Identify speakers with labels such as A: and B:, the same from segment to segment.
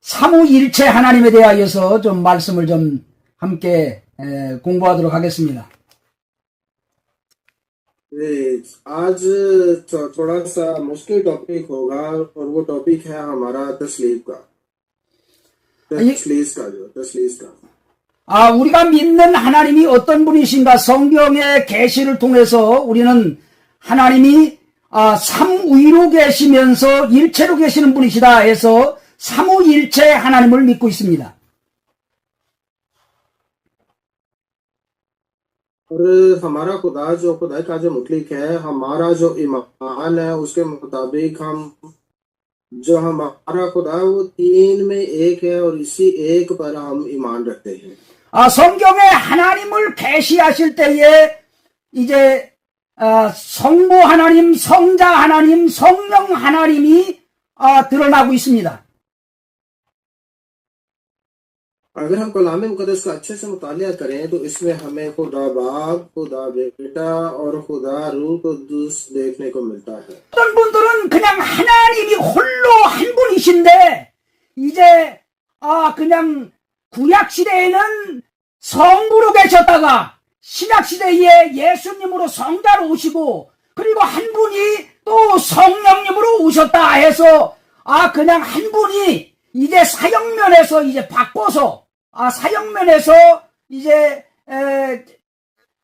A: 삼위일체 하나님에 대하여서 좀 말씀을 좀 함께 공부하도록 하겠습니다.
B: आज थोड़ा सा मुश्किल टॉपिक होगा और वो टॉपिक है हमारा तस्लीस का
A: 우리가 믿는 하나님이 어떤 분이신가 성경의 계시를 통해서 우리는 하나님이 삼위로 계시면서 일체로 계시는 분이시다 해서 삼위일체 하나님을 믿고 있습니다.
B: और हमारा खुदा का जो मुतलिक है, हमारा जो ईमान है उसके मुताबिक हम जो हमारा खुदा वो तीन में एक है और इसी एक पर हम ईमान रखते हैं.
A: 성경에 하나님을 계시하실 때에 이제 성부 하나님, 성자 하나님, 성령 하나님이 드러나고 있습니다.
B: अगर हम कलाम मुकद्दस का अच्छे से मुतालिया करें तो इसमें हमें खुदा बाप, खुदा बेटा और खुदा रूह कुद्दुस देखने को मिलता है.
A: 어떤 분들은 그냥 하나님이 홀로 한 분이신데 이제 그냥 구약 시대에는 성부로 계셨다가 신약 시대에 예수님으로 성자로 오시고 그리고 한 분이 또 성령님으로 오셨다 해서 그냥 한 분이 이제 사역면에서 이제 바꿔서 사역면에서 이제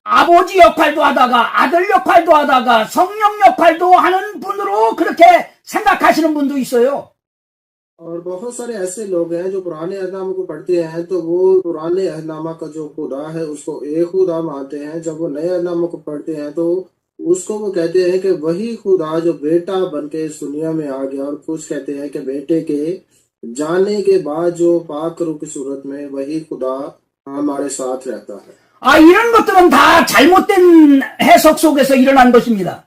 A: 아버지 역할도 하다가 아들 역할도 하다가 성령 역할도 하는 분으로 그렇게 생각하시는 분도 있어요.
B: और बहुत सारे ऐसे लोग हैं जो पुराने अहदनामा को पढ़ते हैं तो वो पुराने अहदनामा का जो खुदा है उसको एक खुदा मानते हैं. जब वो नए अहदनामा को पढ़ते हैं तो उसको वो कहते हैं कि वही खुदा जो बेटा बनके इस दुनिया में आ गया, और कुछ कहते हैं कि बेटे के जाने के बाद जो पाक रूह की सूरत में वही खुदा हमारे साथ रहता है.
A: 이런 것들은 다 잘못된 해석 속에서 일어난 것입니다.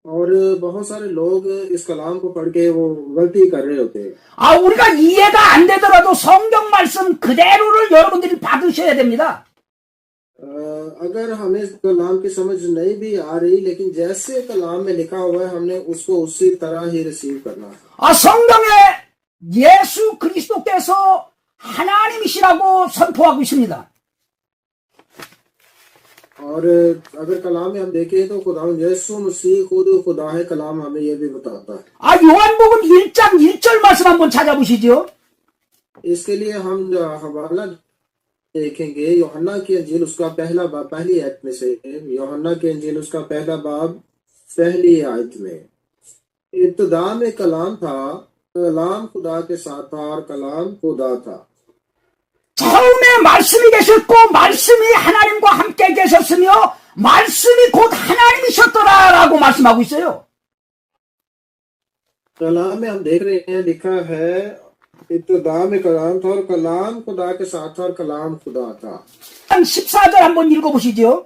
B: और बहुत सारे लोग इस कलाम को पढ़ के वो गलती कर रहे होते हैं.
A: 우리가 이해가 안 되더라도 성경 말씀 그대로를 여러분들이 받으셔야 됩니다.
B: अगर हमें कलाम की समझ नहीं भी आ रही, लेकिन जैसे कलाम में लिखा हुआ है हमने उसको उसी तरह ही रिसीव करना है.
A: 성경에 예수 그리스도께서 하나님이시라고 선포하고 있습니다.
B: और अगर कलाम में हम देखें तो खुदा यीशु मसीह खुद खुदा है. कलाम हमें ये भी बताता है.
A: 요한복음 1장 1절 말씀 한번 찾아보시죠.
B: इसके लिए हम हवाला देखेंगे यूहन्ना की अंजील उसका पहला बाब पहली आयत में से. यूहन्ना की अंजील उसका पहला बाब पहली आयत में, इब्तिदा में कलाम था, कलाम खुदा के साथ था और कलाम खुदा था.
A: 처음에 말씀이 계셨고 말씀이 하나님과 함께 계셨으며 말씀이 곧 하나님이셨더라라고 말씀하고 있어요.
B: कलाम में हम देख रहे हैं लिखा है इब्तिदा में कलाम था और कलाम खुदा के साथ था और कलाम खुदा था.
A: 14절 한번 읽어보시죠.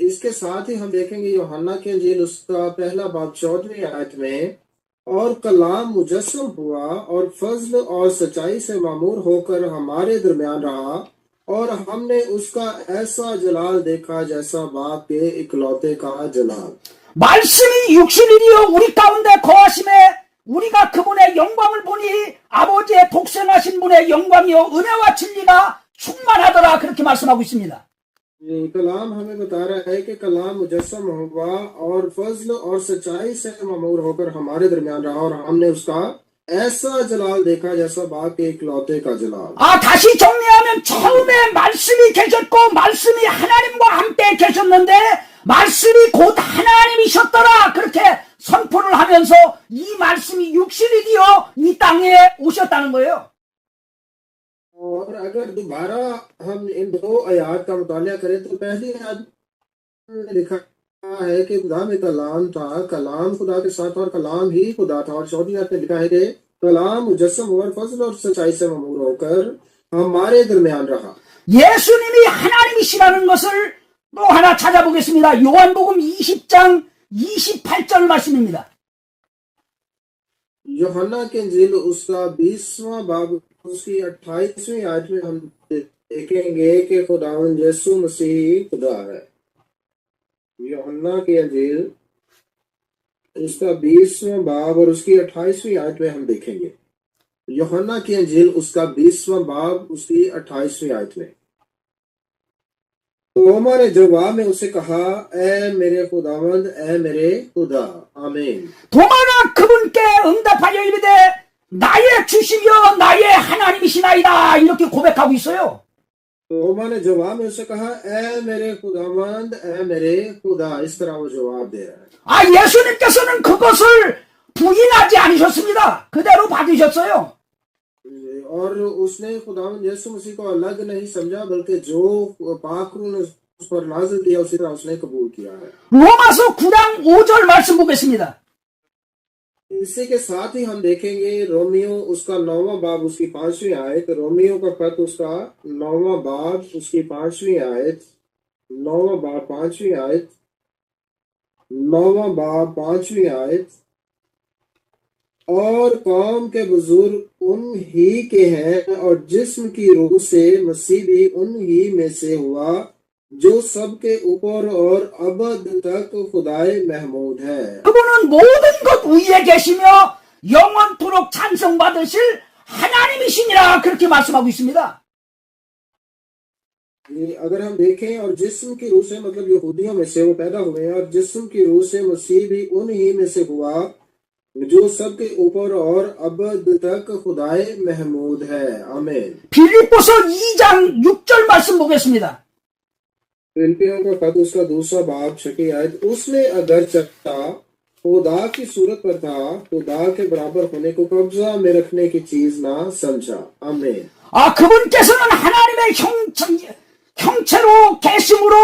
B: इसके साथ ही हम देखेंगे यूहन्ना की अंजील उसका पहला बाब 14वीं आयत में, और कलाम मुजस्सम हुआ और फजल और सच्चाई से मामूर होकर हमारे दरमियान रहा, और हमने उसका ऐसा जलाल देखा जैसा बाप के इकलौते का जलाल.
A: 말씀이 육신이요 우리 가운데 거하심에 우리가 그분의 영광을 보니 아버지의 독생하신 분의 영광이요 은혜와 진리가 충만하더라 그렇게 말씀하고 있습니다.
B: कलाम हमें बता रहा है कि कलाम मुजस्सम हुआ और फजल और सच्चाई से मामूर होकर हमारे दरमियान रहा, और हमने उसका ऐसा जलाल देखा जैसा बाप के इकलौते का जलाल.
A: 다시 정리하면 처음에 말씀이 계셨고 말씀이 하나님과 함께 계셨는데 말씀이 곧 하나님이셨더라 그렇게 선포를 하면서 이 말씀이 육신이 되어 이 땅에 오셨다는 거예요.
B: और अगर दोबारा हम इन दो आयात का मुतालिया करें तो पहली आयत में लिखा है कि खुदा में कलाम था, कलाम खुदा के साथ और कलाम ही खुदा था. और 14वीं आयत में लिखा है कि कलाम मुजस्सम हुआ फजल और सच्चाई से मामूर होकर हमारे दरमियान रहा.
A: 예수님이 하나님이시라는 것을 또 하나 찾아보겠습니다. 요한복음 20장 28절 말씀입니다.
B: यूहन्ना की अंजील उसका 20वां बाब उसकी 28वीं आयत में हम देखेंगे कि खुदावंद यीशु मसीह खुदा है. यूहन्ना की अंजील इसका 20वां बाब और उसकी 28वीं आयत में हम देखेंगे. यूहन्ना की अंजील उसका 20वां बाब उसकी 28वीं आयत में, तोमा ने जवाब में उसे कहा, ए मेरे खुदावंद, ए मेरे खुदा। आमीन।
A: 도마가 그분께 응답하여 이르되 나의 주시며 나의 하나님이시나이다 이렇게 고백하고 있어요.
B: तोमा ने जवाब में उसे कहा, ए मेरे खुदावंद, ए मेरे खुदा। इस तरह वो जवाब दे रहा है।
A: 아, 예수님께서는 그것을 부인하지 않으셨습니다. 그대로 받으셨어요.
B: और उसने खुदावंद यीशु मसीह को अलग नहीं समझा, बल्कि जो पाक रूह ने उस पर नाज़िल किया उसी तरह उसने कबूल किया है।
A: 로마서 9장 5절 말씀 보겠습니다.
B: इसी के साथ ही हम देखेंगे रोमियो उसका 9वां बाब उसकी 5वीं आयत, रोमियो का खत उसका 9वां बाब उसकी 5वीं आयत, 9वां बाब 5वीं आयत, 9वां बाब 5वीं आयत। और कौम के बुजुर्ग उन ही के हैं और जिस्म की रूह से मसीह भी उन ही में से हुआ जो सबके ऊपर और अबद तक खुदाए महमूद है।
A: 그분은 모든 것 위에 계시며 영원토록 찬송받으실 하나님이시니라 그렇게 말씀하고 있습니다.
B: अगर हम देखें और जिस्म की रूह से मतलब यहूदियों में से वो पैदा हुए हैं, और जिस्म की रूह से मसीह भी उन ही में से हुआ जो सबके ऊपर और अबद तक खुदाए महमूद है। आमीन।
A: 빌립보서 2장 6절 말씀 보겠습니다.
B: फिलिपियों का खत उसका 2वां बाब 6वीं आयत, उसने अगर चखता खुदा की सूरत पर था, खुदा के बराबर होने को कब्जा में रखने की चीज ना समझा। आमीन।
A: 아, 그분께서는 하나님의 형체로 계심으로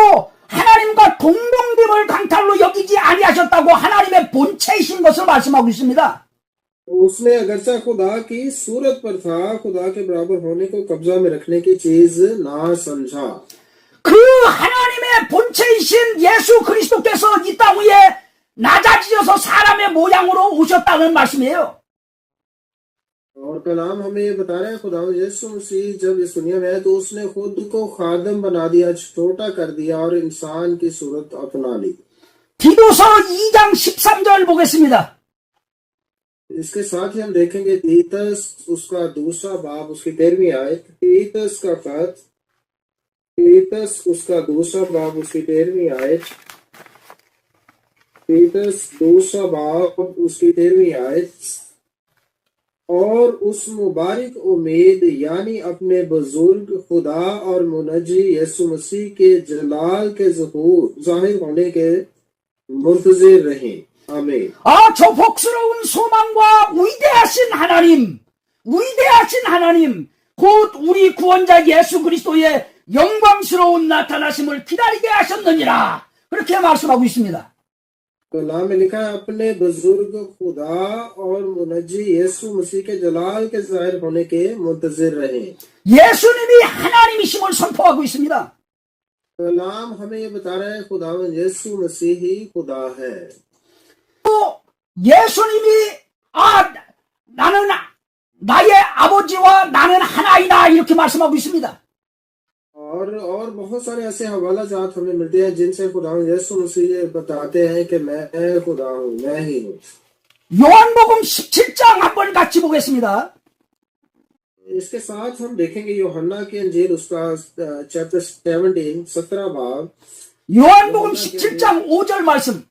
A: 하나님과 동봉됨을 강탈로 여기지 아니하셨다고 하나님의 본체이신 것을 말씀하고 있습니다.
B: उसने अगरचा खुदा की सूरत पर था, खुदा के बराबर होने को कब्जा में रखने की चीज ना समझा।
A: 그 하나님의 본체이신 예수 그리스도께서 이 땅 위에 낮아지셔서 사람의 모양으로 오셨다는 말씀이에요.
B: और कलाम हमें ये बता रहे हैं, खुदा यीशु मसीह जब इस दुनिया में है तो उसने खुद को खादम बना दिया, छोटा कर दिया और इंसान की सूरत अपना ली।
A: 디도서 2장 13절 보겠습니다.
B: इसके साथ ही हम देखेंगे तीतस उसका 2वां बाब उसकी 13वीं आयत, तीतस का खत, तीतस उसका 2वां बाब उसकी 13वीं आयत, तीतस 2वां बाब उसकी 13वीं आयत। और उस मुबारक उम्मीद यानी अपने बुजुर्ग खुदा और मुनजी यीशु मसीह के जलाल के जाहिर होने के मुंतजिर रहें। आमीन।
A: 저 복스러운 소망과 위대하신 하나님, 곧 우리 구원자 예수 그리스도의 영광스러운 나타나심을 기다리게 하셨느니라 그렇게 말씀하고 있습니다.
B: कलाम में लिखा है, अपने बुजुर्ग खुदा और मुनजी यीशु मसीह के जलाल के जाहिर होने के मुंतजिर रहें।
A: 예수님이 하나님이심을 선포하고 있습니다.
B: कलाम हमें ये बता रहा है, खुदावंद यीशु मसीह ही खुदा है।
A: 또 예수님이 나는 나의 아버지와 나는 하나이다 이렇게 말씀하고 있습니다.
B: और बहुत सारे ऐसे हवाला जात हमें मिलते हैं जिनसे खुदावंद यीशु मसीह बताते हैं कि मैं खुदा हूँ, मैं ही हूँ।
A: 요한복음 17장 한번 같이 보겠습니다.
B: इसके साथ हम देखेंगे यूहन्ना की अंजील उसका चैप्टर 17 बाब,
A: 요한복음 17장 5절 말씀.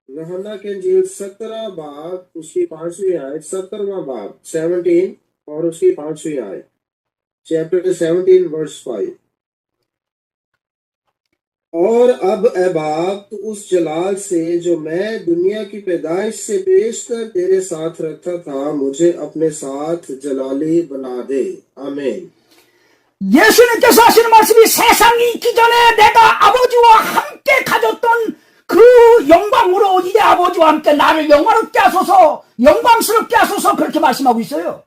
B: यूहन्ना की अंजील 17 बाब उसकी 5वीं आयत, 17वां बाब 17 और उसकी 5वीं आयत, चैप्टर 17 वर्स 5। और अब ए बाप, तू उस जलाल से जो मैं दुनिया की पैदाइश से पेश कर तेरे साथ रखता था, मुझे अपने साथ जलाली बना दे। आमीन।
A: 예수님께서 하시는 말씀이 세상이 있기 전에 내가 아버지와 함께 가졌던 그 영광으로 이제 아버지와 함께 나를 영화롭게 하소서, 영광스럽게 하소서 그렇게 말씀하고 있어요.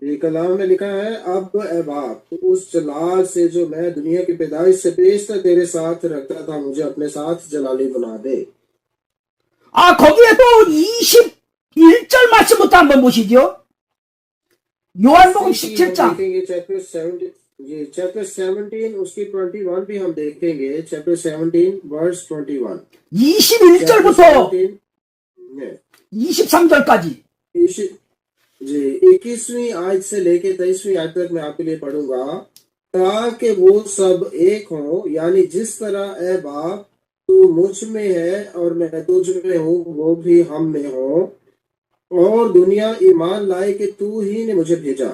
B: ये कलाम में लिखा है, अब ए बाप, उस जलाल से जो मैं दुनिया की पैदाइश से पेश कर तेरे साथ रखता था, मुझे अपने साथ जलाली बना दे।
A: 거기에 또 21절 말씀부터 한번 보시죠. 요한복음 17장.
B: चैप्टर 17 उसकी 21 भी हम देखेंगे, चैप्टर 17 वर्स 21,
A: 21절부터 23절까지.
B: जी 21वीं आयत से लेके 23वीं आयत तक मैं आपके लिए पढ़ूंगा। ताकि वो सब एक हो, यानी जिस तरह ए बाप तू मुझ में है और मैं तुझ में हूँ, वो भी हम में हो, और दुनिया ईमान लाए कि तू ही ने मुझे भेजा,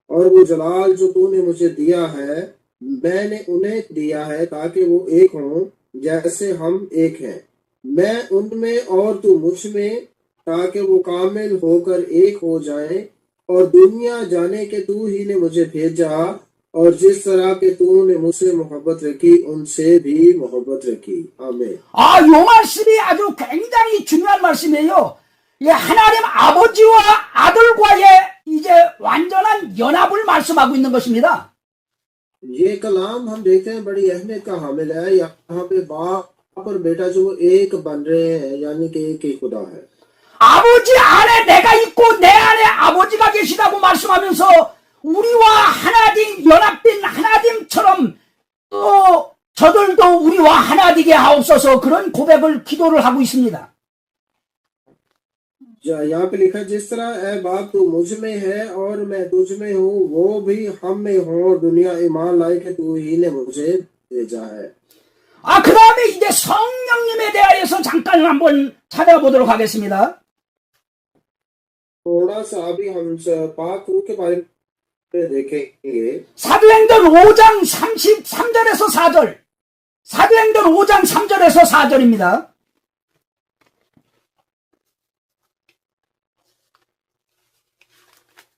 B: और वो जलाल जो तूने मुझे दिया है मैंने उन्हें दिया है, ताकि वो एक हों जैसे हम एक हैं, मैं उनमें और तू मुझ में, ताकि वो कामिल होकर एक हो जाए, और दुनिया जाने के तू ही ने मुझे भेजा, और जिस तरह के तूने मुझसे मोहब्बत रखी उनसे भी मोहब्बत रखी। आमीन।
A: 요 말씀이 아주 굉장히 중요한 말씀이에요. 이 하나님 아버지와 아들과의 이제 완전한 연합을 말씀하고 있는 것입니다.
B: ये कलाम हम देखते हैं बड़ी अहमियत का हामिल है। यहाँ पे बाप और बेटा जो एक बन रहे हैं, यानी कि एक ही खुदा है।
A: 아버지 안에 내가 있고 내 안에 아버지가 계시다고 말씀하면서 우리와 하나님 연합된 하나님처럼 또 저들도 우리와 하나 되게 하옵소서, 그런 고백을 기도를 하고 있습니다.
B: यहाँ पे लिखा जिस तरह ए बाप तू मुझ में है और मैं तुझ में हूँ, वो भी हम में हो, और दुनिया ईमान लाए कि तू ही ने मुझे भेजा है।
A: 그 다음에 이제 성령님에 대하여서 잠깐 한번 찾아보도록 하겠습니다.
B: थोड़ा सा अभी हम पाक रूह के बारे में देखेंगे।
A: 사도행전 5장 33절에서 4절. 사도행전 5장 3절에서 4절입니다.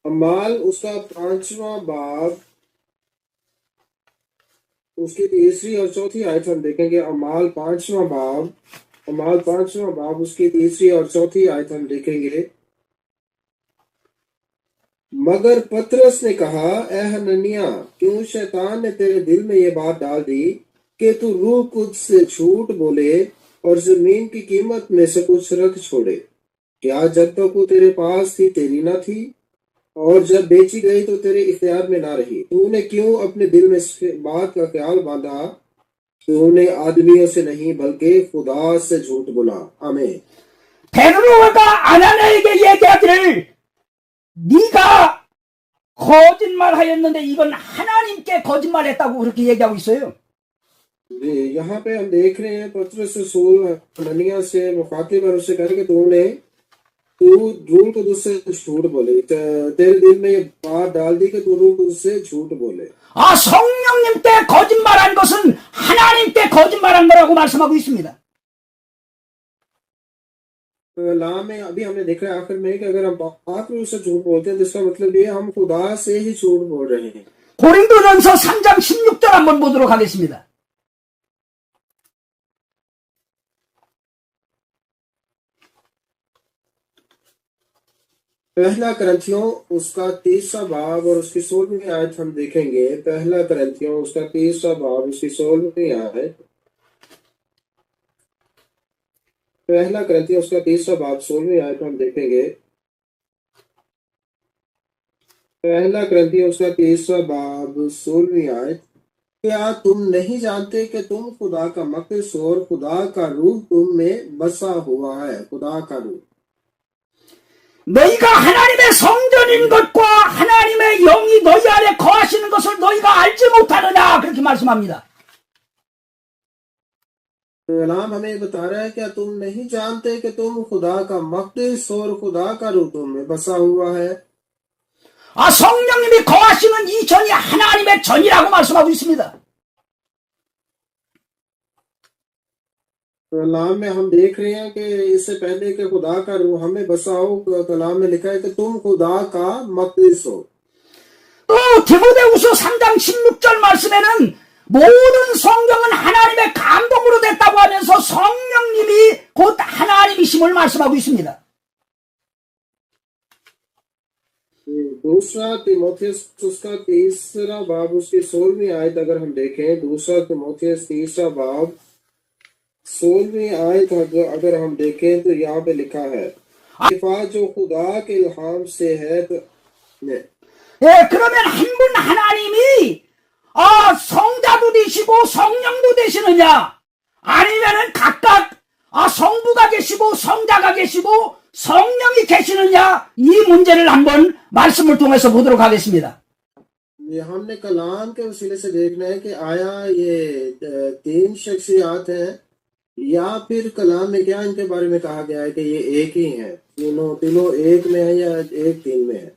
B: अमाल उसका 5वां बाब उसकी 3री और 4थी आयत हम देखेंगे। अमाल 5वां बाब उसकी 3री और 4थी आयत हम देखेंगे। मगर पतरस ने कहा, ए हनन्याह, क्यों शैतान ने तेरे दिल में ये बात डाल दी कि तू रूह कुछ से झूठ बोले और जमीन की कीमत में से कुछ रख छोड़े? क्या जब तक वो तेरे पास थी तेरी ना थी, और जब बेची गई तो तेरे इख्तियार में ना रही? तूने क्यों अपने दिल में इस बात का ख्याल बांधा? तूने आदमियों से नहीं बल्कि खुदा से झूठ बोला। आमीन।
A: 베드로가 아나니아에게 얘기하기를 네가 거짓말하였는데 이건 하나님께 거짓말했다고 그렇게 얘기하고 있어요.
B: जी यहाँ पे हम देख रहे हैं पतरस रसूल हनन्याह से मुखातिब और उससे कह रहे कि तू रूह को तुझसे झूठ बोले, तेरे दिल में ये बात डाल दी कि तू रूह को तुझसे झूठ बोले।
A: 성령님 때 거짓말한 것은 하나님 때 거짓말한 거라고 말씀하고 있습니다.
B: कलाम में अभी हमने देखा है आखिर में कि अगर हम पाक रूह से झूठ बोलते हैं तो इसका मतलब ये हम खुदा से ही झूठ बोल रहे हैं।
A: 고린도전서 3장 16절 한번 보도록 하겠습니다.
B: पहला करंथियों उसका 3रा बाब और उसकी 16वीं आयत हम देखेंगे। पहला करंथियों उसका 3रा बाब उसकी 16वीं आयत। पहला करंथियों उसका 3रा बाब 16वीं आयत हम देखेंगे। पहला करंथियों उसका 3रा बाब 16वीं आयत। क्या तुम नहीं जानते कि तुम खुदा का मक़दस हो और खुदा का रूह तुम में बसा हुआ है? खुदा का रूह।
A: 너희가 하나님의 성전인 것과 하나님의 영이 너희 안에 거하시는 것을 너희가 알지 못하느냐, 그렇게 말씀합니다.
B: कलाम हमें बता रहा है क्या तुम नहीं जानते कि तुम खुदा का मक़दस और खुदा का रूह तुम में बसा हुआ है?
A: 성령님이 거하시는 이 전이 하나님의 전이라고 말씀하고 있습니다.
B: कलाम में हम देख रहे हैं कि इससे पहले कि खुदा का रूह हमें बसा हो, कलाम में लिखा है कि तुम खुदा का मक़दस हो।
A: 또 디모데후서 3장 16절 말씀에는 모든 성경은 하나님의 감동으로 됐다고 하면서 성령님이 곧 하나님이심을 말씀하고 있습니다.
B: दूसरा तीमुथियुस उसका 3रा बाब उसकी 16वीं आयत अगर हम देखें, दूसरा तीमुथियुस 3रा बाब 16वीं आयत अगर हम देखें तो यहाँ पे लिखा है सिफात जो खुदा के इल्हाम से है। तो
A: 그러면 한 분 하나님이 성자도 되시고 성령도 되시느냐, 아니면은 각각 성부가 계시고 성자가 계시고 성령이 계시느냐 이 문제를 한번 말씀을 통해서 보도록 하겠습니다.
B: ये हमने कलाम के वसीले से देखना है कि आया ये तीन शख्सियात हैं या फिर कलाम में क्या इनके बारे में कहा गया है कि ये एक ही हैं, तीनों एक में है या एक तीन में है।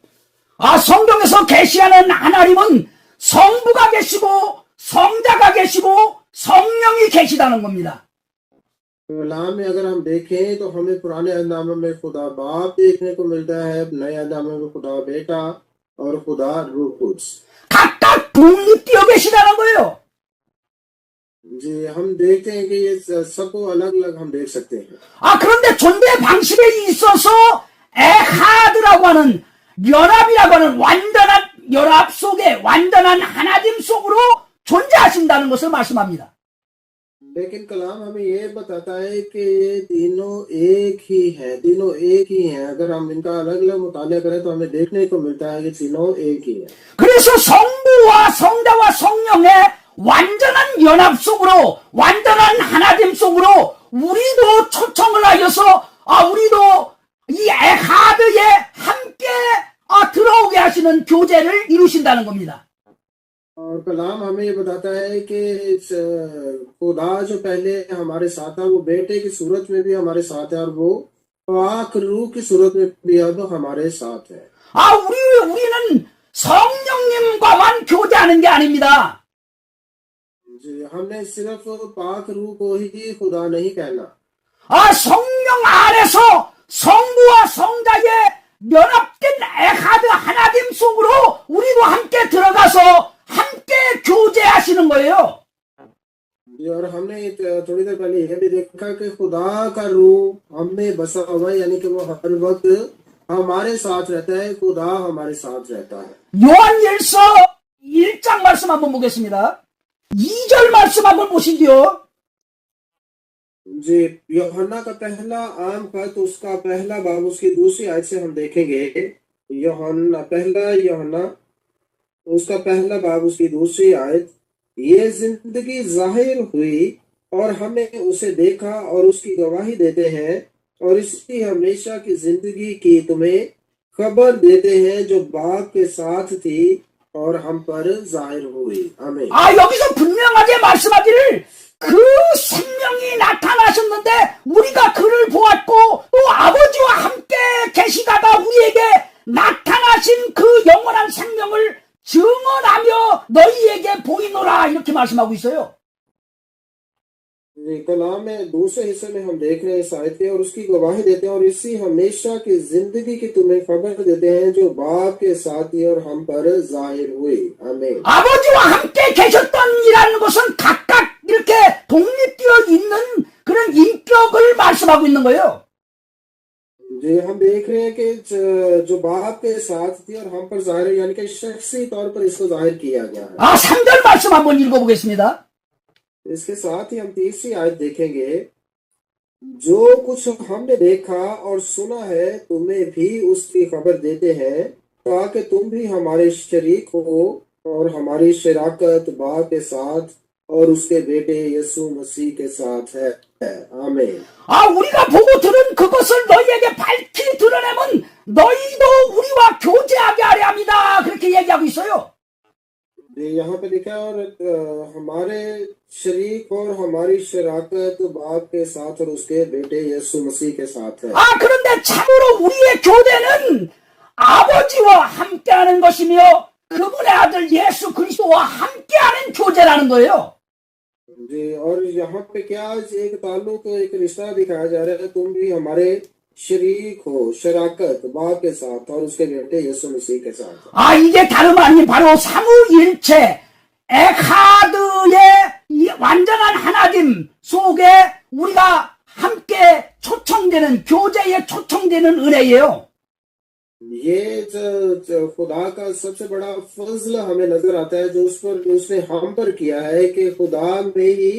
A: 성경에서 계시하는 하나님은 성부가 계시고 성자가 계시고 성령이 계시다는 겁니다.
B: कलाम में अगर हम देखें तो हमें पुराने अहदनामे में खुदा बाप देखने को मिलता है, नए अहदनामे में खुदा बेटा और खुदा रूह कुद्स।
A: 각각 독립되어 계시다는 거예요.
B: जी, हम देखते हैं कि ये सबको अलग अलग हम देख सकते हैं।
A: 그런데 존재 방식에 있어서 에하드라고 하는 연합이라고 하는 완전한 연합 속에 완전한 하나님 속으로 존재하신다는 것을 말씀합니다.
B: लेकिन कलाम हमें ये बताता है कि ये तीनों एक ही हैं, तीनों एक ही हैं। अगर हम इनका अलग अलग मुताला करें तो हमें देखने को मिलता है कि तीनों एक ही हैं।
A: 그래서 성부와 성자와 성령의 완전한 연합 속으로 완전한 하나님 속으로 우리도 초청을 하여서 우리도 이 에하드에 함께 들어오게 하시는 교제를 이루신다는 겁니다.
B: और कलाम हमें ये बताता है कि खुदा जो पहले हमारे साथ था वो बेटे की सूरत में भी हमारे साथ है और वो पाक रूह की सूरत में भी अब हमारे साथ है।
A: 우리는 성령님과만 교제하는 게 아닙니다.
B: जी, हमने सिर्फ पाक रूह को ही खुदा नहीं कहना।
A: 성령 안에서 성부와 성자의 연합된 에하드 하나님 속으로 우리도 함께 들어가서 함께 교제하시는 거예요.
B: और हमने थोड़ी देर पहले यह भी देखा कि खुदा का रूह हम में बसा हुआ है, यानी कि वो हर वक्त हमारे साथ रहता है, खुदा हमारे साथ रहता है।
A: 요한일서 1장 말씀 한번 보겠습니다. 2절 말씀 한번 보시죠.
B: जी, यूहन्ना का पहला आम खत उसका पहला बाब उसकी दूसरी आयत से हम देखेंगे। यूहन्ना उसका पहला बाब उसकी दूसरी आयत, ये जिंदगी जाहिर हुई और हमने उसे देखा और उसकी गवाही देते हैं और इसकी हमेशा की जिंदगी की तुम्हें खबर देते हैं जो बाप के साथ थी और हम पर जाहिर हुई। आमीन।
A: 여기서 분명하게 말씀하기를 그 생명이 나타나셨는데 우리가 그를 보았고 또 아버지와 함께 계시다가 우리에게 나타나신 그 영원한 생명을 증언하며 너희에게 보이노라 이렇게 말씀하고 있어요.
B: कलाम में दूसरे हिस्से में हम देख रहे हैं इस आयत के और उसकी गवाही देते हैं और इसी हमेशा की जिंदगी की तुम्हें खबर देते हैं जो बाप के साथ थी और हम पर जाहिर हुई। आमीन।
A: 아버지와 함께 계셨던이라는 것은 각각 이렇게 독립되어 있는 그런 인격을 말씀하고 있는 거예요.
B: जी, हम देख रहे हैं कि जो बाप के साथ थी और हम पर जाहिर, यानी कि शख्सी तौर पर इसको जाहिर किया गया है।
A: 3절 말씀 한번 읽어보겠습니다.
B: इसके साथ ही हम तीसरी आयत देखेंगे, जो कुछ हमने देखा और सुना है तुम्हें भी उसकी खबर देते हैं ताकि तुम भी हमारे शरीक हो और हमारी शराकत बाप के साथ और उसके बेटे यीशु मसीह के साथ है। आमीन।
A: 우리가 보고 들은 그것을 너희에게 밝히 드러내면 너희도 우리와 교제하게 하려 합니다. 그렇게 얘기하고 있어요.
B: यहाँ पे लिखा है और हमारे शरीक और हमारी शराकत बाप के साथ और उसके बेटे यीशु मसीह के साथ है।
A: 그런데 참으로 우리의 교제는 아버지와 함께하는 것이며 그분의 아들 예수 그리스도와 함께하는 교제라는 거예요.
B: जी, और यहाँ पे क्या एक ताल्लुक, एक रिश्ता दिखाया जा रहा है, तुम भी हमारे शरीक हो, शराकत बाप के साथ और उसके बेटे यीशु मसीह के साथ।
A: 이게 다름 아닌 바로 삼위일체 에카드의 이 완전한 하나님 속에 우리가 함께 초청되는 교제에 초청되는 은혜예요.
B: ये जो खुदा का सबसे बड़ा फजल हमें नजर आता है जो उस पर उसने हम पर किया है कि खुदा में ही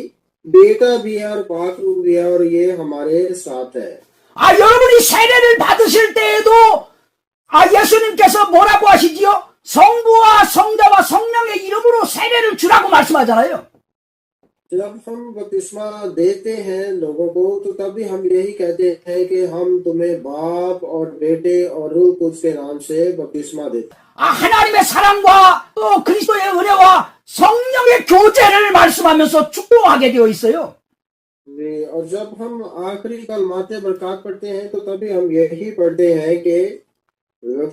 B: बेटा भी है और पाक रूह भी है और ये हमारे साथ है।
A: 여러분이 세례를 받으실 때에도 예수님께서 뭐라고 하시지요? 성부와 성자와 성령의 이름으로 세례를 주라고 말씀하잖아요.
B: जब हम बपतिस्मा देते हैं लोगों को तो तभी हम यही कहते हैं कि हम तुम्हें बाप और बेटे और रूह कुद्स के नाम से बपतिस्मा देते हैं।
A: 하나님의 사랑과 또 그리스도의 은혜와 성령의 교제를 말씀하면서 축도하게 되어 있어요.
B: और जब हम आखिरी कलमाते बरकत पढ़ते हैं तो तभी हम यही पढ़ते हैं कि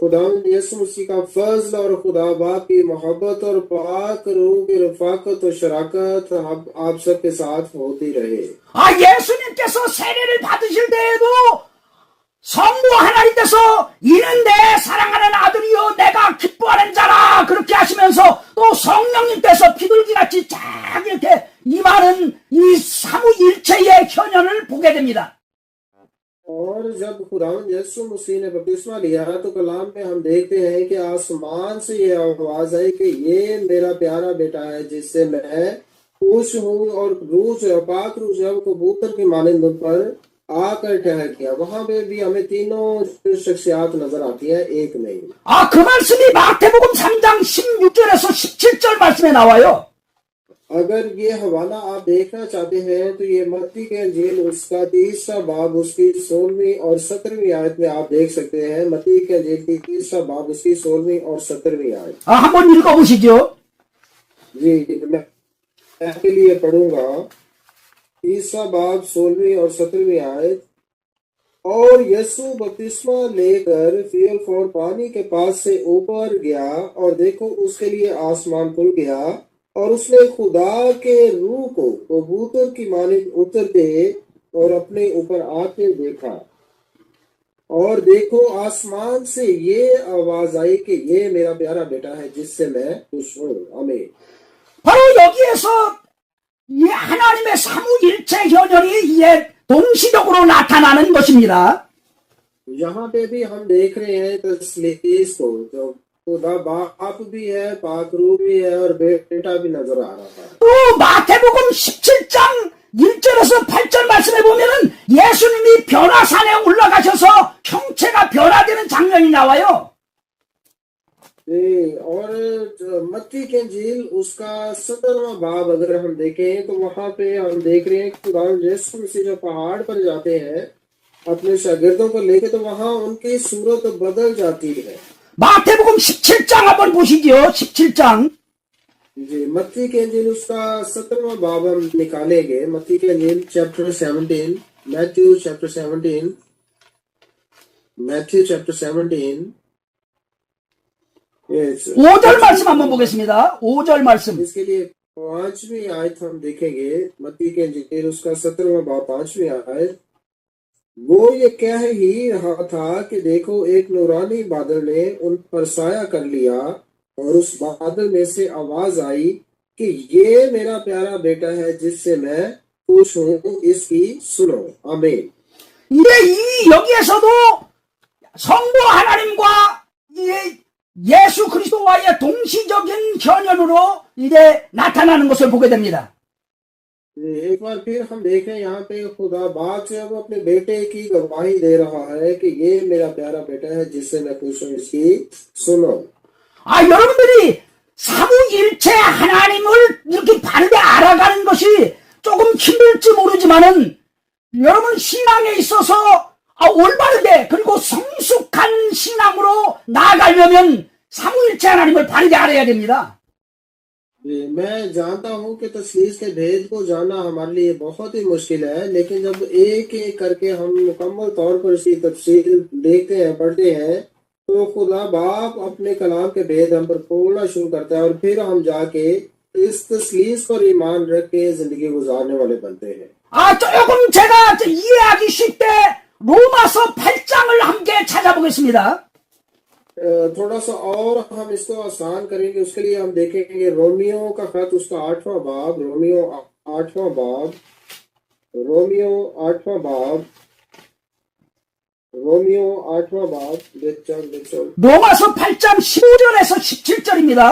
B: खुदा यीशु मसीह का फजल और खुदा बाप की मोहब्बत और पाक रूह की रफाकत और शराकत आप सबके साथ होती रहे।
A: 예수님께서 세례를 받으실 때에도 성부 하나님께서 이는 내 사랑하는 아들이요 내가 기뻐하는 자라 그렇게 하시면서 또 성령님께서 비둘기같이 쫙 이렇게 임하는 이 삼위일체의 현현을 보게 됩니다.
B: और जब खुदा यीशु मसीह ने बपतिस्मा लिया तो कलाम में हम देखते हैं कि आसमान से ये आवाज आई कि ये मेरा प्यारा बेटा है जिससे मैं खुश हूँ। और रूह से पाक रूह जब कबूतर की मानंद पर आकर ठहर गया, वहां पे भी हमें तीनों शख्सियात नजर आती है, एक नहीं।
A: 그 말씀이 마태복음 3장 16절에서 17절 말씀에 나와요.
B: अगर ये हवाला आप देखना चाहते हैं तो ये मत्ती के अंजील उसका 3रा बाब उसकी 16वीं और 17वीं आयत में आप देख सकते हैं। मत्ती के अंजील की 3रा बाब उसकी 16वीं और 17वीं आयत।
A: 한번 읽어보시죠.
B: जी मैं आपके लिए पढ़ूंगा। 3रा बाब 16वीं और 17वीं आयत। और यीशु बपतिस्मा लेकर फिर और पानी के पास से ऊपर गया और देखो उसके लिए आसमान खुल गया और उसने खुदा के रूह को कबूतर की मानिंद उतरते और अपने ऊपर आते देखा। और देखो आसमान से ये आवाज आई कि ये मेरा प्यारा बेटा है जिससे मैं खुश हूँ। आमीन।
A: 바로 여기에서 이 하나님의 삼위일체 현현이 이제 동시적으로 나타나는 것입니다.
B: यहाँ पे भी हम देख रहे हैं तस्लीस को, जो खुदा बाप भी है, पाक रूह भी है और बेटा भी नजर आ रहा है।
A: 또 마태복음 17장 1절에서 8절 말씀에 보면은 예수님이 변화산에 올라가셔서 형체가 변화되는 장면이 나와요.
B: और मत्ती के इंजील उसका 17वां बाब अगर हम देखें तो वहां पे हम देख रहे हैं कि खुदा यीशु मसीह जो पहाड़ पर जाते हैं अपने शागिर्दों को लेके तो वहां उनकी सूरत बदल जाती है।
A: 마태복음 17장 한번 보시죠. 17장.
B: जी मत्ती के अंजील उसका 17वां बाब हम निकालेंगे। मत्ती के अंजील चैप्टर 17, मैथ्यू चैप्टर 17, मैथ्यू चैप्टर 17।
A: 5절 말씀 한번 보겠습니다. 5절 말씀.
B: इसके लिए 5वीं आयत हम देखेंगे। मत्ती के अंजील उसका 17वां बाब 5वीं आयत। वो ये कह ही रहा था कि देखो एक नूरानी बादल ने उन पर साया कर लिया और उस बादल में से आवाज आई कि ये मेरा प्यारा बेटा है जिससे मैं खुश हूँ, इसकी सुनो। आमीन।
A: 이 여기에서도 성부 하나님과 이 예수 그리스도와의 동시적인 현현으로 이제 나타나는 것을 보게 됩니다.
B: एक बार फिर हम देखें यहाँ पे खुदा बाप से अब अपने बेटे की गवाही दे रहा है कि ये मेरा प्यारा बेटा है जिससे मैं खुश हूँ, इसकी सुनो।
A: 여러분들이 삼위일체 하나님을 이렇게 바르게 알아가는 것이 조금 힘들지 모르지만은 여러분 신앙에 있어서 올바르게 그리고 성숙한 신앙으로 나아가려면 삼위일체 하나님을 바르게 알아야 됩니다.
B: मैं जानता हूँ कि तस्लीस के भेद को जानना हमारे लिए बहुत ही मुश्किल है, लेकिन जब एक एक करके हम मुकम्मल तौर पर इसकी तफसील देखते हैं, पढ़ते हैं, तो खुदा बाप अपने कलाम के भेद हम पर खोलना शुरू करता है और फिर हम जाके इस तस्लीस पर ईमान रख के जिंदगी गुजारने वाले बनते हैं।
A: 조금 제가 이해하기 쉽게 로마서 8장을 함께 찾아보겠습니다.
B: थोड़ा सा और हम इसको आसान करेंगे, उसके लिए हम देखेंगे रोमियो का खत उसका 8वां बाब, रोमियो 8वां बाब, रोमियो 8वां बाब, रोमियो 8वां बाब।
A: 로마서 8장 15절에서 17절입니다.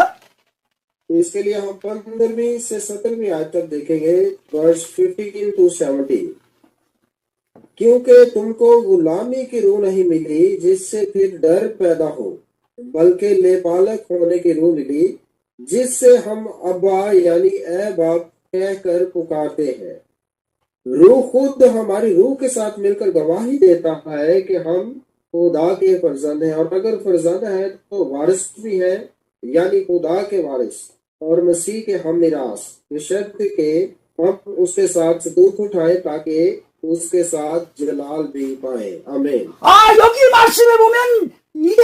B: इसके लिए हम 15वीं से 17वीं आयत तक देखेंगे, वर्स 15 to 17। क्योंकि तुमको गुलामी की रूह नहीं मिली जिससे फिर डर पैदा हो, बल्कि लेपालक होने की रूह मिली जिससे हम अब्बा यानी ए बाप कहकर पुकारते हैं। रूह खुद हमारी रूह के साथ मिलकर गवाही देता है कि हम खुदा के फर्जंद हैं, और अगर फर्जंद हैं तो वारिस भी हैं, यानी खुदा के वारिस और मसीह के हम मिरास, बशर्ते के हम उसके साथ दुख उठाए ताकि उसके साथ जलाल भी पाए। आमीन।
A: 여기 말씀에 보면 이게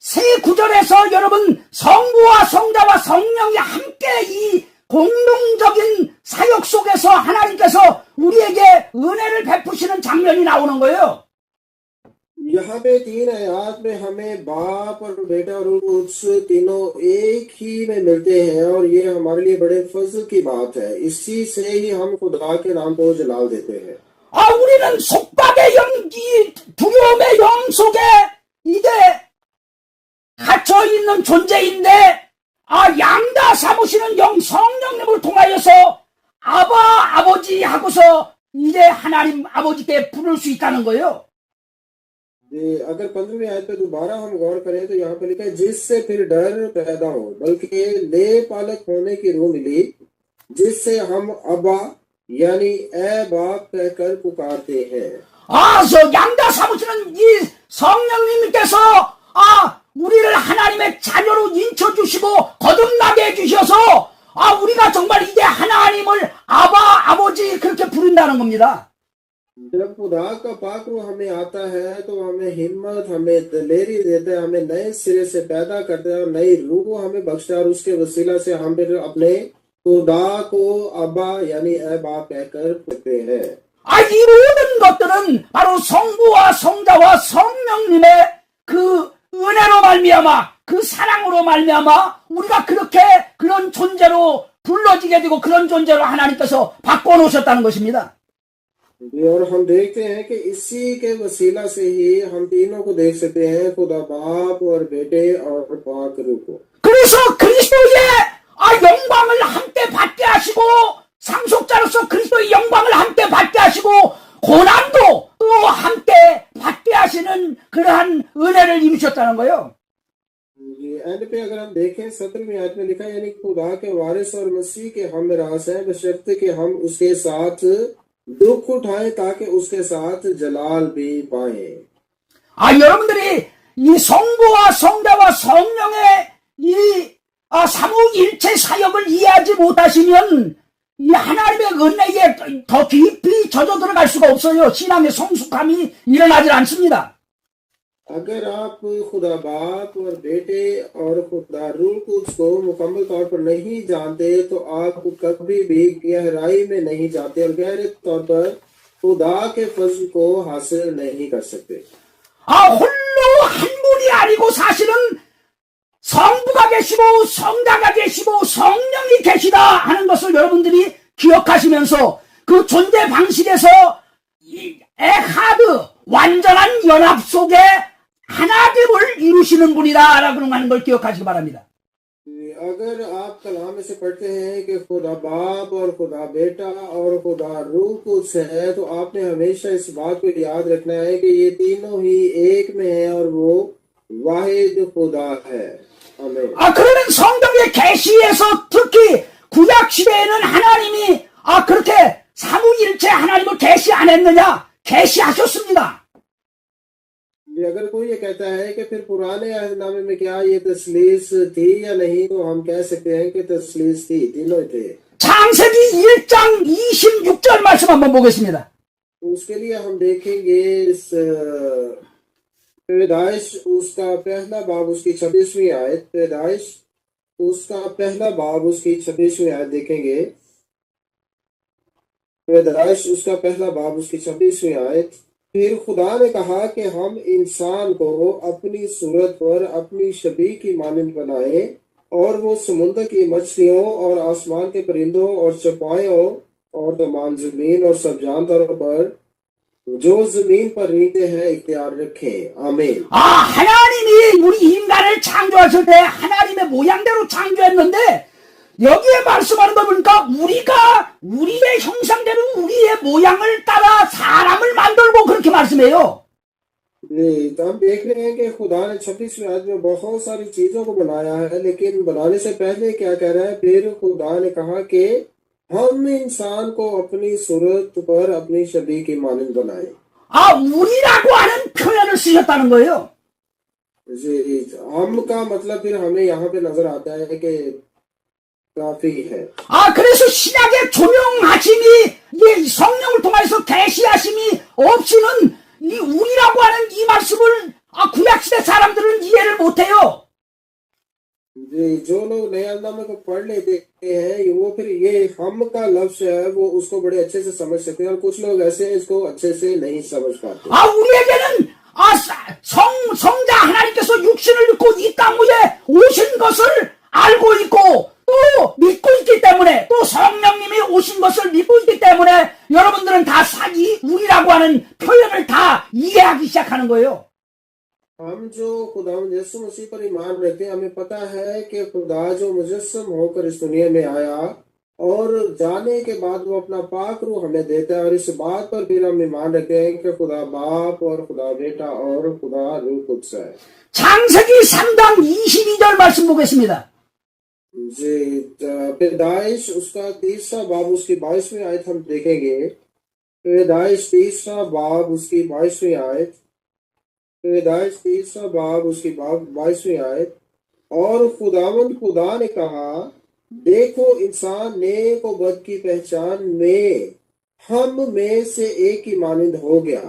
A: 세 구절에서 여러분 성부와 성자와 성령이 함께 이 공동적인 사역 속에서 하나님께서 우리에게 은혜를 베푸시는 장면이 나오는 거예요.
B: यहाँ पे 3 आयत में हमें बाप और बेटा और रूह कुद्स तीनों एक ही में मिलते हैं, और ये हमारे लिए बड़े फजल की बात है। इसी से ही हम खुदा के नाम को जलाल देते हैं।
A: 우리는 속박의 두려움의 영 속에 이제 갇혀 있는 존재인데, 양다 삼으시는 영 성령님을 통하여서 아버지 하고서 이제 하나님 아버지께 부를 수 있다는 거예요.
B: अगर 15वीं आयत पे दोबारा हम गौर करें तो यहाँ पे लिखा है, जिससे फिर डर पैदा हो, बल्कि ले पालक होने की रूह मिली, जिससे हम अब्बा यानी ए बाप कहकर पुकारते हैं।
A: 양다 삼으시는 이 성령님께서 우리를 하나님의 자녀로 인쳐주시고 거듭나게 해주셔서 우리가 정말 이제 하나님을 아버지 그렇게 부른다는 겁니다.
B: जब खुदा का पाक रूह हमें आता है तो हमें हिम्मत, हमें दिलेरी देता है, हमें नए सिरे से पैदा करता है और नई रूह हमें बख्शता है, और उसके वसीला से हम फिर अपने खुदा को अब्बा यानी ए बाप कहकर पुकारते हैं।
A: 이 모든 것들은 바로 성부와 성자와 성령님의 그 은혜로 말미암아, 그 사랑으로 말미암아 우리가 그렇게 그런 존재로 불러지게 되고 그런 존재로 하나님께서 바꿔놓으셨다는 것입니다.
B: और हम देखते हैं कि इसी के वसीला से ही हम तीनों को देख सकते हैं, खुदा बाप और बेटे और पाक रूह को।
A: 그래서 그리스도의 영광을 함께 받게 하시고, 상속자로서 그리스도의 영광을 함께 받게 하시고, 고난도 또 함께 받게 하시는 그러한 은혜를 이루셨다는 거예요.
B: एंड पे अगर हम देखें 17वीं आयत में लिखा है, यानी खुदा के वारिस और मसीह के हम मिरास हैं, बशर्ते कि हम उसके साथ दुख उठाए ताकि उसके साथ जलाल भी पाए।
A: 여러분들이 이 성부와 성자와 성령의 이 삼위일체 사역을 이해하지 못하시면 이 하나님의 은혜에 더 깊이 젖어 들어갈 수가 없어요. 신앙의 성숙함이 일어나질 않습니다.
B: अगर आप खुदा बाप और बेटे और खुदा रूह कुद्स को मुकम्मल तौर पर नहीं जानते तो आप कभी भी गहराई में नहीं जाते और गहरे तौर पर खुदा के फजल को हासिल नहीं कर सकते।
A: 홀로 한 분이 아니고 사실은 성부가 계시고 성자가 계시고 성령이 계시다 하는 것을 여러분들이 기억하시면서 그 존재 방식에서 이 에하드 완전한 연합 속에 하나됨을 이루시는 분이다라고 하는 걸 기억하시기 바랍니다.
B: अगर आप कलाम से पढ़ते हैं कि खुदा बाप और खुदा बेटा और खुदा रूह कुद्स है, तो आपने हमेशा इस बात को याद रखना है कि ये तीनों ही एक में है और वो वाहिद खुदा है। आमीन।
A: 그러면 성경의 계시에서 특히 구약 시대에는 하나님이 그렇게 삼위일체 하나님을 계시 안 했느냐? 계시하셨습니다.
B: अगर कोई ये कहता है कि फिर पुराने अहदनामे में क्या ये तस्लीस थी या नहीं, तो हम कह सकते हैं कि तस्लीस थी, तीनों थे।
A: 창세기 1장 26절 말씀 한번 보겠습니다.
B: उसके लिए हम देखेंगे इस पैदाइश उसका पहला बाब उसकी 26वीं आयत, पैदाइश उसका पहला बाब उसकी 26वीं आयत देखेंगे। पैदाइश उसका पहला बाब उसकी 26वीं आयत। फिर खुदा ने कहा कि हम इंसान को अपनी सूरत पर अपनी शबीह की मानंद बनाए, और वो समुद्र की मछलियों और आसमान के परिंदों और चौपायों और तमाम जमीन और सब जानवरों पर जो जमीन पर रहते हैं इख्तियार रखें। आमीन।
A: 하나님이 우리 인간을 창조하실 때 하나님의 모양대로 창조했는데, 여기에 말씀하는 거 보니까 우리가 우리의 형상대로 우리의 모양을 따라 사람을 만들고 그렇게 말씀해요.
B: तो हम देख रहे हैं कि खुदा ने 26वीं आयत में बहुत सारी चीजों को बनाया है, लेकिन बनाने से पहले क्या कह रहा है? फिर खुदा ने कहा कि हम इंसान को अपनी सूरत पर अपनी छवि की मानंद बनाए।
A: 아, 우리라고 하는 표현을 쓰셨다는 거예요.
B: हम का मतलब फिर हमें यहाँ पे नजर आता है कि काफी है।
A: 아, 그래서 신약의 조명하심이, 이 성령을 통해서 계시하심이 없이는 이 우리라고 하는 이 말씀을 구약시대 사람들은 이해를 못해요.
B: जो लोग नए अंदाज को पढ़ लेते हैं वो फिर ये हम का लफ्ज है वो उसको बड़े अच्छे से समझ सकते हैं, और कुछ लोग ऐसे हैं इसको अच्छे से नहीं समझ पाते।
A: 우리에게는 성자 하나님께서 육신을 입고 이 땅 위에 오신 것을 알고 있고 또 믿고 있기 때문에, 또 성령님이 오신 것을 믿고 있기 때문에 여러분들은 다 이 우리라고 하는 표현을 다 이해하기 시작하는 거예요.
B: हम जो खुदा यीशु मसीह पर ईमान रखते हैं, हमें पता है कि खुदा जो मुजस्सम होकर इस दुनिया में आया और जाने के बाद वो अपना पाक रूह हमें देता है, और इस बात पर फिर हम ईमान रखते हैं कि खुदा बाप और खुदा बेटा और खुदा रूह कुद्स है।
A: 창세기 3장 22절 말씀 보겠습니다.
B: जी, पैदाइश उसका 3 बाब उसकी 22वीं आयत हम देखेंगे। पैदाइश 3 बाब उसकी 22वीं आयत, पैदाइश 3 बाब उसकी 22वीं आयत। और खुदावंद खुदा ने कहा, देखो इंसान नेक और बद की पहचान में हम में से एक ही मानंद हो गया।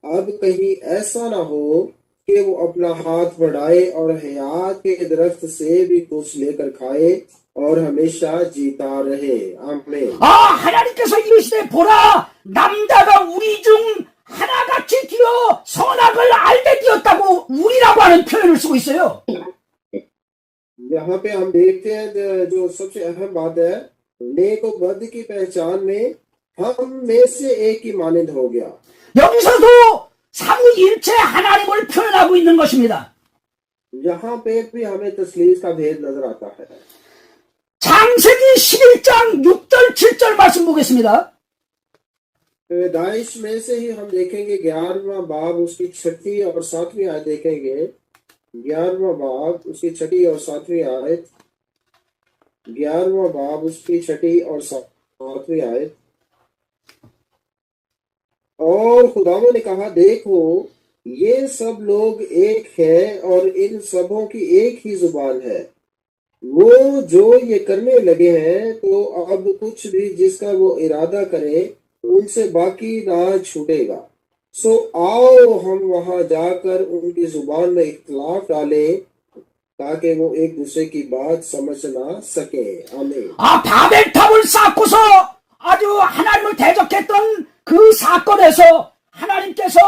B: अब कहीं ऐसा ना हो कि वो अपना हाथ बढ़ाए और हयात के दरख्त से भी कुछ लेकर खाए और हमेशा जीता रहे। आमीन।
A: 하나님께서 이르시되 보라, 남자가 우리 중 하나같이 되어 선악을 알게 되었다고 우리라고 하는 표현을 쓰고 있어요.
B: यहाँ पे हम देखते हैं जो सबसे अहम बात है, नेक और बद की पहचान में हम में से एक ही मानंद हो गया।
A: 여기서도 삼위일체 하나님을 표현하고 있는 것입니다.
B: यहाँ पे भी हमें तस्लीस का भेद नजर आता है।
A: 창세기 11장 6절 7절 말씀 보겠습니다.
B: पैदाइश में से ही हम देखेंगे 11वां बाब उसकी 6ठी और 7वीं आयत देखेंगे। 11वां बाब उसकी 6ठी और 7वीं आयत, 11वां बाब उसकी 6ठी और 7वीं आयत। और खुदावंद ने कहा, देखो ये सब लोग एक है और इन सबों की एक ही जुबान है। वो जो ये करने लगे हैं तो अब कुछ भी जिसका वो इरादा करे उनसे बाकी ना छूटेगा। सो आओ हम वहां जाकर उनकी जुबान में इख्तिलाफ डालें ताकि वो एक दूसरे की बात समझ ना सके। आमीन।
A: 바벨탑을 쌓고서 아주 하나님을 대적했던 그 사건에서 하나님께서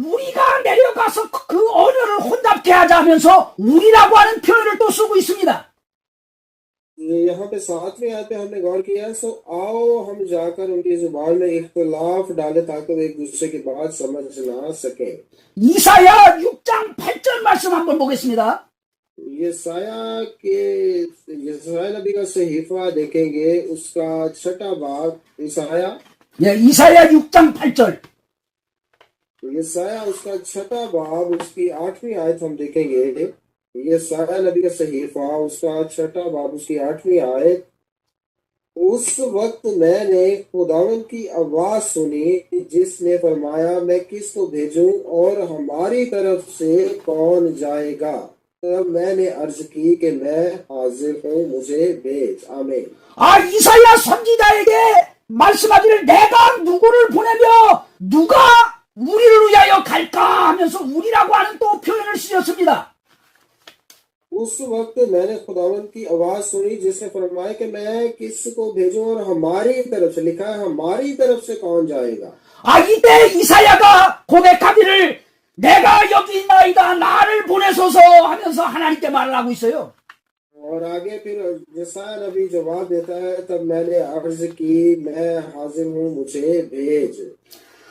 A: 우리가 내려가서 그 언어를 혼잡케 하자 하면서 우리라고 하는 표현을 또 쓰고 있습니다.
B: यहाँ पे 7वीं आयत पे हमने गौर किया, सो आओ हम जाकर उनकी जुबान में इख्तिलाफ डाले ताकि वो एक दूसरे की बात समझ ना सके।
A: 이사야 6장 8절 말씀 한번 보겠습니다.
B: यसाया नबी का सहीफा देखेंगे, उसका 6ठा बाब।
A: 이사야 6장 8절.
B: यसाया उसका 6ठा बाब उसकी 8वीं आयत हम देखेंगे। यसाया नबी का सहीफा उसका 6ठा बाब उसकी 8वीं आयत। उस वक्त मैंने खुदावंद की आवाज सुनी जिसने फरमाया, मैं किसको भेजूं और हमारी तरफ से कौन जाएगा। तब मैंने अर्ज की कि मैं हाजिर हूँ, मुझे भेज। आमीन।
A: 이사야 선지자에게 말씀하기를 내가 누구를 보내며 누가 우리를 위하여 갈까 하면서 우리라고 하는 또 표현을 쓰셨습니다.
B: उस वक्त मैंने खुदावंद की आवाज सुनी जिसने फरमाया कि मैं किसको भेजूं और हमारी तरफ से, लिखा है हमारी तरफ से कौन जाएगा।
A: 이때 이사야가 고백하기를 내가 여기 있나이다 나를 보내소서 하면서 하나님께 말을 하고 있어요.
B: और आगे फिर यसाया नबी जवाब देता है, तब मैंने अर्ज की मैं हाजिर हूँ, मुझे भेज।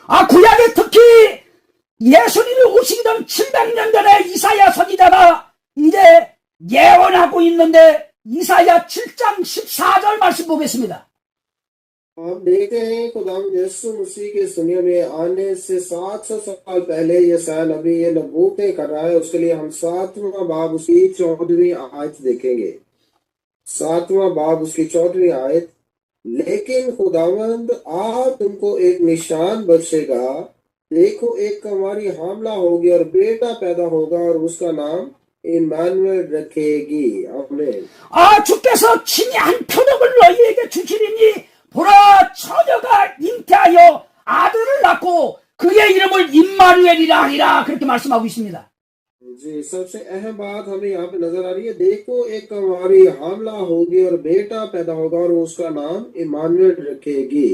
A: 구약에 특히 예수님이 오시기 전 700년 전에 이사야 선지자가 이제 예언하고 있는데 이사야 7장 14절 말씀 보겠습니다.
B: हम देखते हैं खुदा यीशु मसीह के इस दुनिया में आने से 700 साल पहले यसाया नबी ये नबूवतें कर रहा है। उसके लिए हम 7वां बाब उसकी 14वीं आयत देखेंगे। 7वां बाब उसकी 14वीं आयत। लेकिन खुदावंद आप तुमको एक निशान बख्शेगा, देखो एक कुंवारी हामला होगी और बेटा पैदा होगा और उसका नाम इमानुएल रखेगी। आमीन।
A: 주께서 친히 한 표적을 너희에게 주시리니 보라 처녀가 잉태하여 아들을 낳고 그의 이름을 임마누엘이라 하리라 그렇게 말씀하고 있습니다.
B: जी, सबसे अहम बात हमें यहाँ पे नजर आ रही है, देखो एक कुंवारी हामला होगी और बेटा पैदा होगा और उसका नाम इमानुएल रखेगी।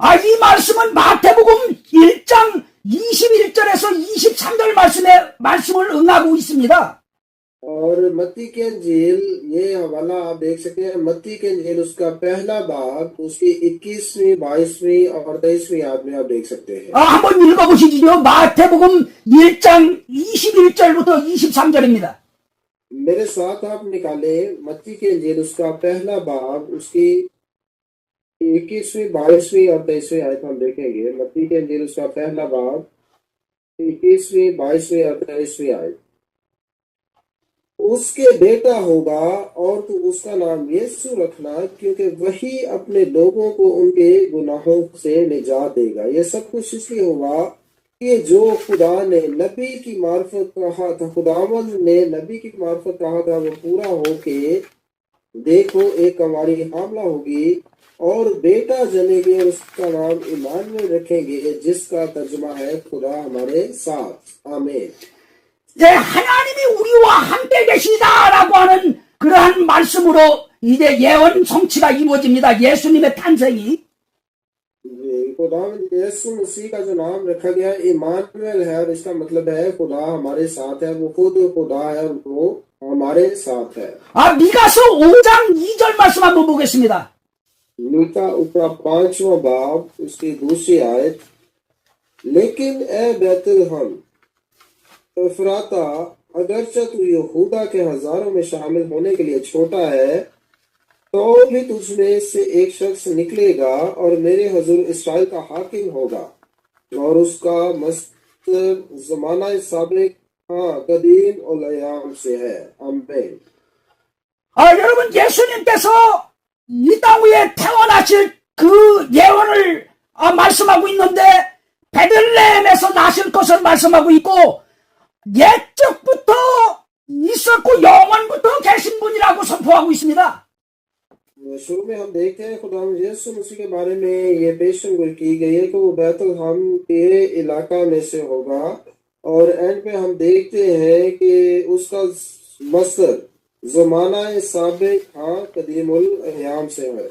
A: 이 말씀은 마태복음 1장 21절에서 23절 말씀을 응하고 있습니다.
B: और मत्ती के अंजील, ये हवाला आप देख सकते हैं, मत्ती के अंजील उसका पहला बाब उसकी 21वीं 22वीं और 23वीं आयत में आप देख सकते हैं।
A: 한번 읽어보시죠. 마태복음 1장 21절부터 23절입니다.
B: मेरे साथ आप निकाले मत्ती के अंजील उसका पहला बाब उसकी 21वीं 22वीं और 23वीं आयत हम देखेंगे। मत्ती के अंजील उसका पहला बाब 21वीं 22वीं और 23वीं आयत। उसके बेटा होगा और तू उसका नाम यीशु रखना, क्योंकि वही अपने लोगों को उनके गुनाहों से निजात देगा। यह सब कुछ इसलिए हुआ कि जो खुदा ने नबी की मार्फत कहा था, खुदावंद ने नबी की मार्फत कहा था, वो पूरा होके देखो एक कुंवारी हामला होगी और बेटा जनेगी और उसका नाम इमानुएल रखेंगे, जिसका तर्जुमा है खुदा हमारे साथ। आमीन।
A: 하나님이 우리와 함께 계시다라고 하는 그러한 말씀으로 이제 예언 성취가 이루어집니다. 예수님의 탄생이.
B: खुदावंद यीशु मसीह का जो नाम रखा गया इमानुएल है, और इसका मतलब है खुदा हमारे साथ है। वो खुद खुदा है और वो हमारे साथ है।
A: 미가서 5장 2절 말씀 한번 보겠습니다.
B: मीका उसका 5वां बाब उसकी दूसरी आयत। लेकिन ए बैतलहम एफ्राता, अगरचे तू यहूदा के हजारों में शामिल होने के लिए छोटा है, तो भी तुझमें से एक शख्स निकलेगा और मेरे हजूर इस्राइल का हाकिम होगा, और उसका मस्तर जमाना साबिक कदीम और अयाम से है। आमीन।
A: 여러분, 예수님께서 이 땅 위에 태어나실 그 예언을 말씀하고 있는데 베들레헴에서 나실 것을 말씀하고 있고, 옛적부터 있었고 영원부터 계신 분이라고 선포하고 있습니다.
B: शुरू में हम देखते हैं खुदा यीशु मसीह के बारे में ये पेशेंगोई की गई है कि वो बैतलहम के इलाका में से होगा, और एंड पे हम देखते हैं कि उसका मस्तर ज़माना साबिक कदीमुल अय्याम से है।